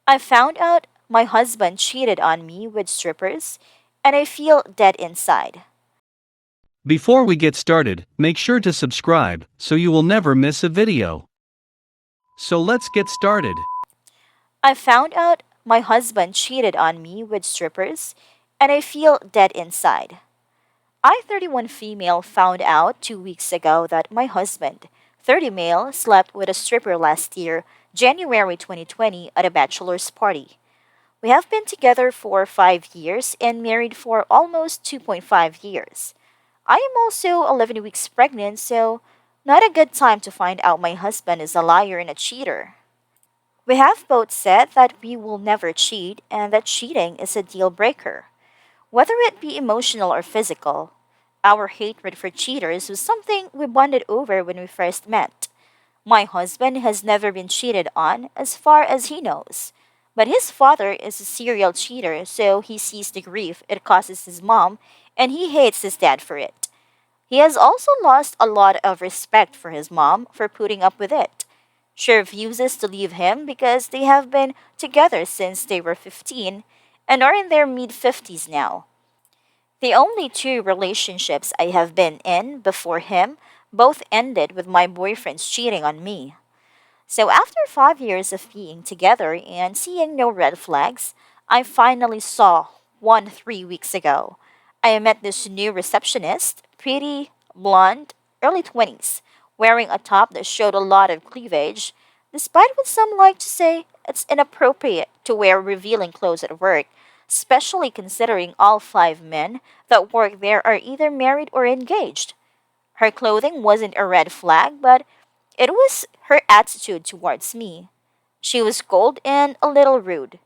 I found out my husband cheated on me with strippers, and I feel dead inside. Before we get started, make sure to subscribe so you will never miss a video. So let's get started. I found out my husband cheated on me with strippers, and I feel dead inside. I, 31 female, found out 2 weeks ago that my husband, 30 male, slept with a stripper last year, January 2020, at a bachelor's party. We have been together for 5 years and married for almost 2.5 years. I am also 11 weeks pregnant, so not a good time to find out my husband is a liar and a cheater. We have both said that we will never cheat and that cheating is a deal breaker. Whether it be emotional or physical, our hatred for cheaters was something we bonded over when we first met. My husband has never been cheated on, as far as he knows. But his father is a serial cheater, so he sees the grief it causes his mom, and he hates his dad for it. He has also lost a lot of respect for his mom for putting up with it. She refuses to leave him because they have been together since they were 15 and are in their mid 50s now. The only two relationships I have been in before him both ended with my boyfriends cheating on me. So after 5 years of being together and seeing no red flags, I finally saw one 3 weeks ago. I met this new receptionist, pretty, blonde, early 20s, wearing a top that showed a lot of cleavage, despite what some like to say it's inappropriate to wear revealing clothes at work, especially considering all 5 men that work there are either married or engaged. Her clothing wasn't a red flag, but it was her attitude towards me. She was cold and a little rude,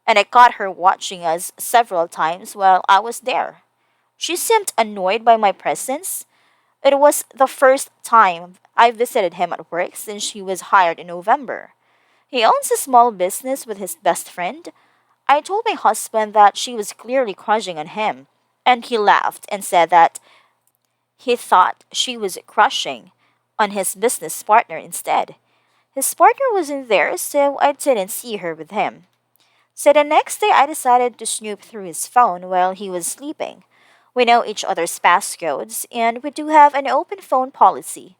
and I caught her watching us several times while I was there. She seemed annoyed by my presence. It was the first time I visited him at work since he was hired in November. He owns a small business with his best friend. I told my husband that she was clearly crushing on him, and he laughed and said that he thought she was crushing on his business partner instead. His partner wasn't there, so I didn't see her with him. So the next day, I decided to snoop through his phone while he was sleeping. We know each other's passcodes, and we do have an open phone policy.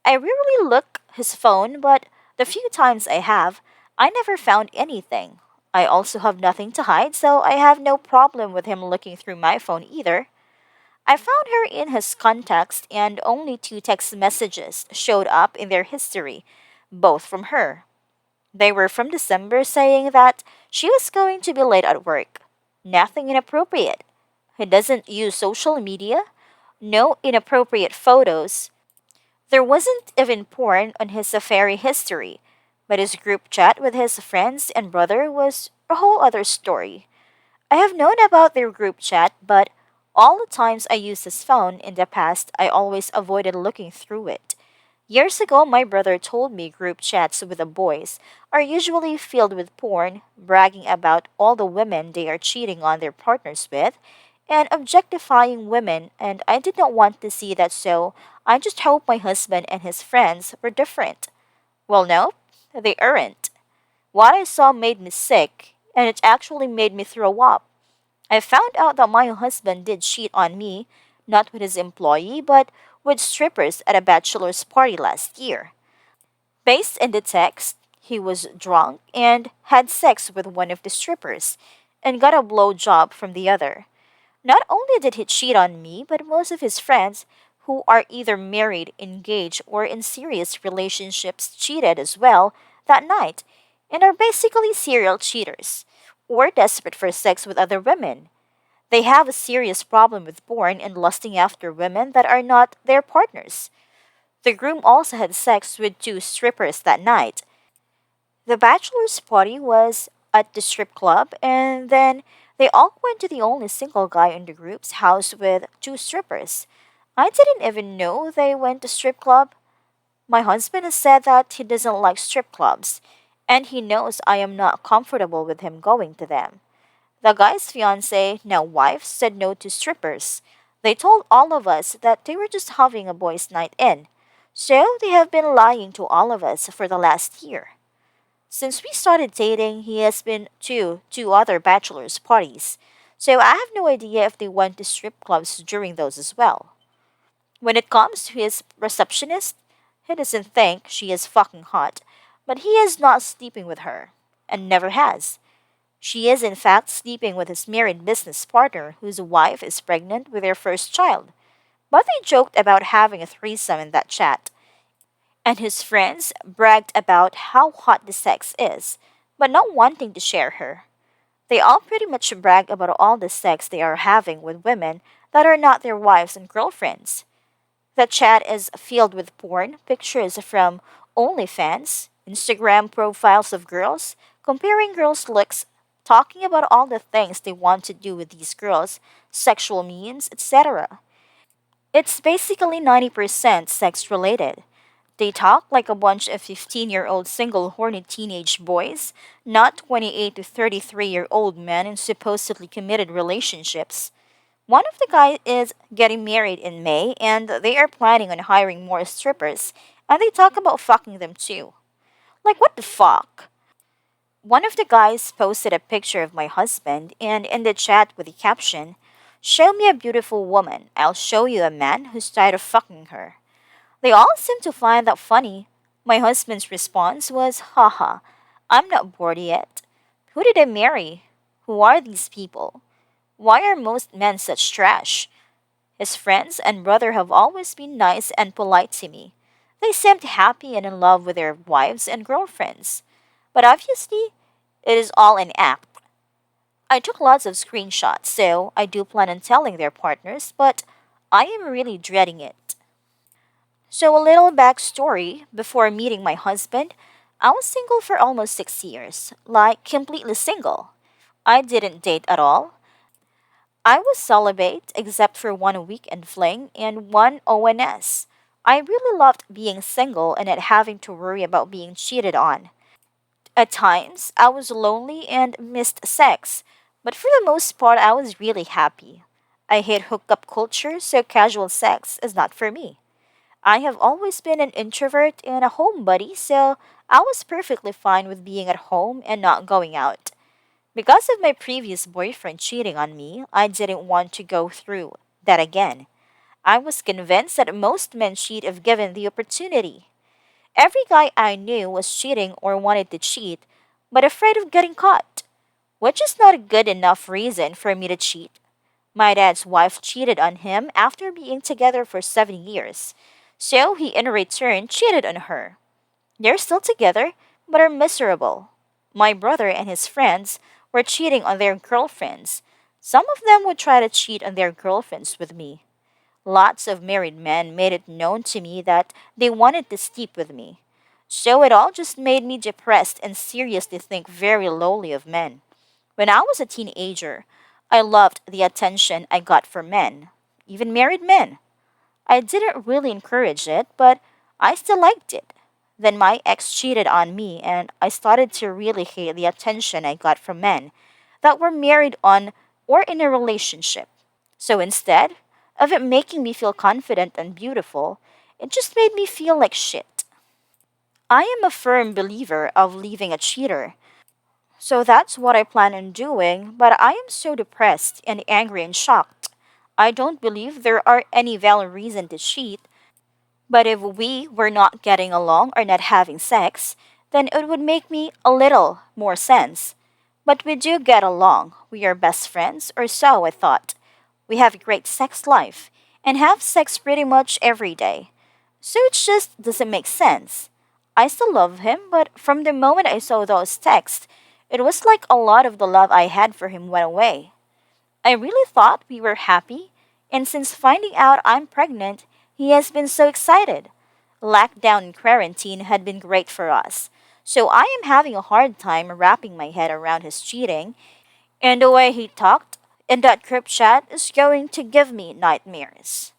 I rarely look his phone, but the few times I have, I never found anything. I also have nothing to hide, so I have no problem with him looking through my phone either. I found her in his contacts, and only two text messages showed up in their history, both from her. They were from December saying that she was going to be late at work. Nothing inappropriate. He doesn't use social media, no inappropriate photos. There wasn't even porn on his Safari history, but his group chat with his friends and brother was a whole other story. I have known about their group chat, but all the times I used his phone in the past, I always avoided looking through it. Years ago, my brother told me group chats with the boys are usually filled with porn, bragging about all the women they are cheating on their partners with, and objectifying women, and I did not want to see that, so I just hope my husband and his friends were different. Well, no, they aren't. What I saw made me sick, and it actually made me throw up. I found out that my husband did cheat on me, not with his employee, but with strippers at a bachelor's party last year. Based in the text, he was drunk and had sex with one of the strippers and got a blowjob from the other. Not only did he cheat on me, but most of his friends, who are either married, engaged, or in serious relationships, cheated as well that night and are basically serial cheaters or desperate for sex with other women. They have a serious problem with porn and lusting after women that are not their partners. The groom also had sex with two strippers that night. The bachelor's party was at the strip club, and then they all went to the only single guy in the group's house with two strippers. I didn't even know they went to strip club. My husband has said that he doesn't like strip clubs, and he knows I am not comfortable with him going to them. The guy's fiance, now wife, said no to strippers. They told all of us that they were just having a boys' night in. So they have been lying to all of us for the last year. Since we started dating, he has been to two other bachelor's parties, so I have no idea if they went to strip clubs during those as well. When it comes to his receptionist, he doesn't think she is fucking hot, but he is not sleeping with her, and never has. She is in fact sleeping with his married business partner whose wife is pregnant with their first child. But they joked about having a threesome in that chat, and his friends bragged about how hot the sex is, but not wanting to share her. They all pretty much brag about all the sex they are having with women that are not their wives and girlfriends. The chat is filled with porn, pictures from OnlyFans, Instagram profiles of girls, comparing girls' looks, talking about all the things they want to do with these girls, sexual means, etc. It's basically 90% sex related. They talk like a bunch of 15-year-old single horny teenage boys, not 28 to 33-year-old men in supposedly committed relationships. One of the guys is getting married in May and they are planning on hiring more strippers, and they talk about fucking them too. Like, what the fuck? One of the guys posted a picture of my husband and in the chat with the caption, "Show me a beautiful woman, I'll show you a man who's tired of fucking her." They all seem to find that funny. My husband's response was, "Haha, I'm not bored yet. Who did I marry? Who are these people? Why are most men such trash?" His friends and brother have always been nice and polite to me. They seemed happy and in love with their wives and girlfriends. But obviously, it is all an act. I took lots of screenshots, so I do plan on telling their partners, but I am really dreading it. So, a little backstory before meeting my husband, I was single for almost 6 years, like completely single. I didn't date at all. I was celibate except for one weekend fling and one ONS. I really loved being single and not having to worry about being cheated on. At times, I was lonely and missed sex, but for the most part, I was really happy. I hate hookup culture, so casual sex is not for me. I have always been an introvert and a homebody, so I was perfectly fine with being at home and not going out. Because of my previous boyfriend cheating on me, I didn't want to go through that again. I was convinced that most men cheat if given the opportunity. Every guy I knew was cheating or wanted to cheat, but afraid of getting caught, which is not a good enough reason for me to cheat. My dad's wife cheated on him after being together for 7 years, so he in return cheated on her. They're still together, but are miserable. My brother and his friends were cheating on their girlfriends. Some of them would try to cheat on their girlfriends with me. Lots of married men made it known to me that they wanted to sleep with me. So it all just made me depressed and seriously think very lowly of men. When I was a teenager, I loved the attention I got from men, even married men. I didn't really encourage it, but I still liked it. Then my ex cheated on me, and I started to really hate the attention I got from men that were married on or in a relationship. So instead of it making me feel confident and beautiful, it just made me feel like shit. I am a firm believer of leaving a cheater, so that's what I plan on doing, but I am so depressed and angry and shocked. I don't believe there are any valid reason to cheat, but if we were not getting along or not having sex, then it would make me a little more sense. But we do get along. We are best friends, or so I thought. We have a great sex life and have sex pretty much every day. So it just doesn't make sense. I still love him, but from the moment I saw those texts, it was like a lot of the love I had for him went away. I really thought we were happy, and since finding out I'm pregnant, he has been so excited. Lockdown and quarantine had been great for us, so I am having a hard time wrapping my head around his cheating, and the way he talked in that group chat is going to give me nightmares.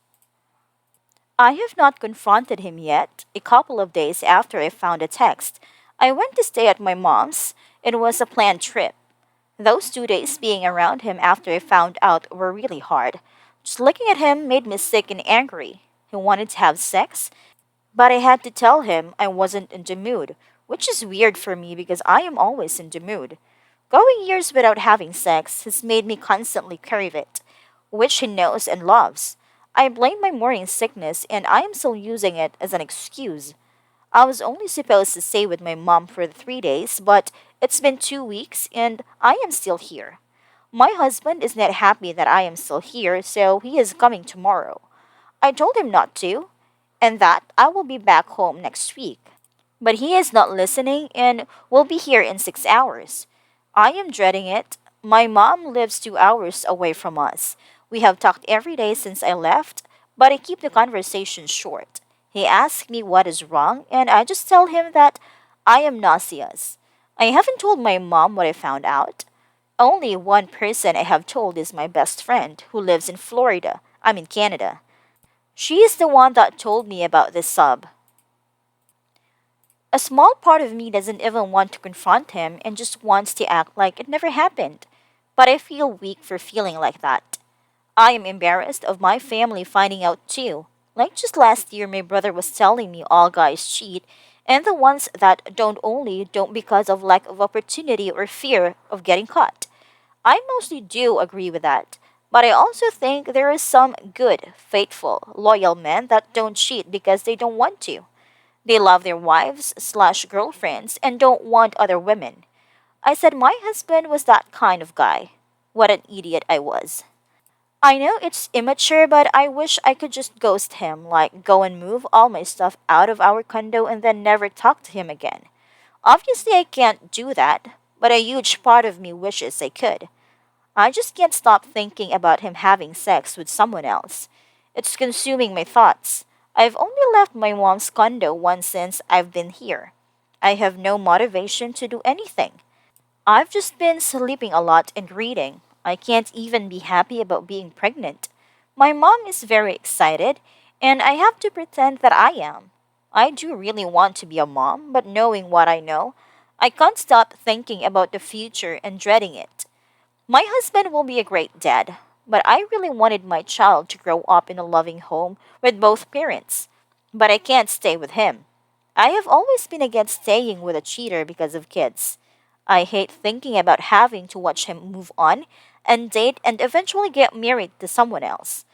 I have not confronted him yet. A couple of days after I found a text, I went to stay at my mom's. It was a planned trip. Those 2 days being around him after I found out were really hard. Just looking at him made me sick and angry. He wanted to have sex, but I had to tell him I wasn't in the mood, which is weird for me because I am always in the mood. Going years without having sex has made me constantly crave it, which he knows and loves. I blame my morning sickness and I am still using it as an excuse. I was only supposed to stay with my mom for the 3 days, but it's been 2 weeks and I am still here. My husband is not happy that I am still here, so he is coming tomorrow. I told him not to, and that I will be back home next week. But he is not listening and will be here in 6 hours. I am dreading it. My mom lives 2 hours away from us. We have talked every day since I left, but I keep the conversation short. He asks me what is wrong, and I just tell him that I am nauseous. I haven't told my mom what I found out. Only one person I have told is my best friend who lives in Florida. I'm in Canada. She is the one that told me about this sub. A small part of me doesn't even want to confront him and just wants to act like it never happened. But I feel weak for feeling like that. I am embarrassed of my family finding out too. Like just last year, my brother was telling me all guys cheat, and the ones that don't only don't because of lack of opportunity or fear of getting caught. I mostly do agree with that. But I also think there are some good, faithful, loyal men that don't cheat because they don't want to. They love their wives/ girlfriends and don't want other women. I said my husband was that kind of guy. What an idiot I was. I know it's immature, but I wish I could just ghost him, like go and move all my stuff out of our condo and then never talk to him again. Obviously, I can't do that, but a huge part of me wishes I could. I just can't stop thinking about him having sex with someone else. It's consuming my thoughts. I've only left my mom's condo once since I've been here. I have no motivation to do anything. I've just been sleeping a lot and reading. I can't even be happy about being pregnant. My mom is very excited, and I have to pretend that I am. I do really want to be a mom, but knowing what I know, I can't stop thinking about the future and dreading it. My husband will be a great dad, but I really wanted my child to grow up in a loving home with both parents. But I can't stay with him. I have always been against staying with a cheater because of kids. I hate thinking about having to watch him move on and date and eventually get married to someone else.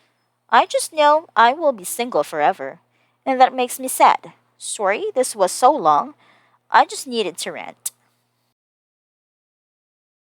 I just know I will be single forever, and that makes me sad. Sorry, this was so long. I just needed to rant.